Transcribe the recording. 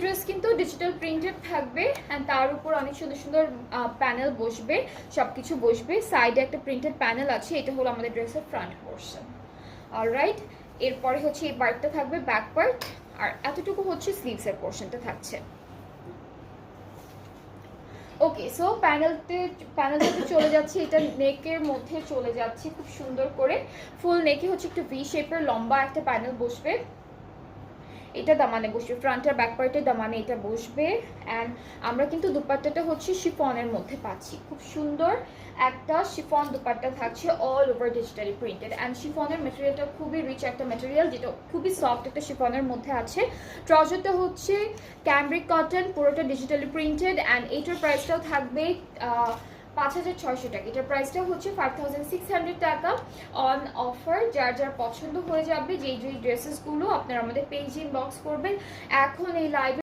Dress কিন্তু digital printed থাকবে and তার উপর অনেক সুন্দর সুন্দর প্যানেল বসবে, সব কিছু বসবে। সাইডে একটা প্রিন্টেড প্যানেল আছে, এটা হলো আমাদের ড্রেসের ফ্রন্ট পোর্শন। অলরাইট, এরপরে হচ্ছে এই পার্টটা থাকবে ব্যাক পার্ট, আর এতটুকু হচ্ছে স্লিভসের পোর্শনটা থাকছে। ওকে, সো প্যানেলটাতে চলে যাচ্ছে, এটা নেকের মধ্যে চলে যাচ্ছে খুব সুন্দর করে। ফুল নেকে হচ্ছে একটু ভি শেপের লম্বা একটা প্যানেল বসবে, এটা দামানে বসবে, ফ্রন্ট আর ব্যাক পার্টের দামানে এটা বসবে। অ্যান্ড আমরা কিন্তু দুপাট্টাটা হচ্ছে শিফনের মধ্যে পাচ্ছি, খুব সুন্দর একটা শিফন দুপাট্টা থাকছে, all over digitally printed. And শিফনের মেটেরিয়ালটা খুবই রিচ একটা মেটেরিয়াল, যেটা খুবই সফট একটা শিফনের মধ্যে আছে। ট্রাউজারটা হচ্ছে ক্যামব্রিক কটন, পুরোটা ডিজিটালি প্রিন্টেড। অ্যান্ড এইটার প্রাইসটাও থাকবে 5600 টাকা। এটার প্রাইসটা হচ্ছে 5600 টাকা অন অফার। যার যার পছন্দ হয়ে যাবে, যেই যেই ড্রেসেসগুলো আপনারা আমাদের পেজে ইনবক্স করবেন। এখন এই লাইভে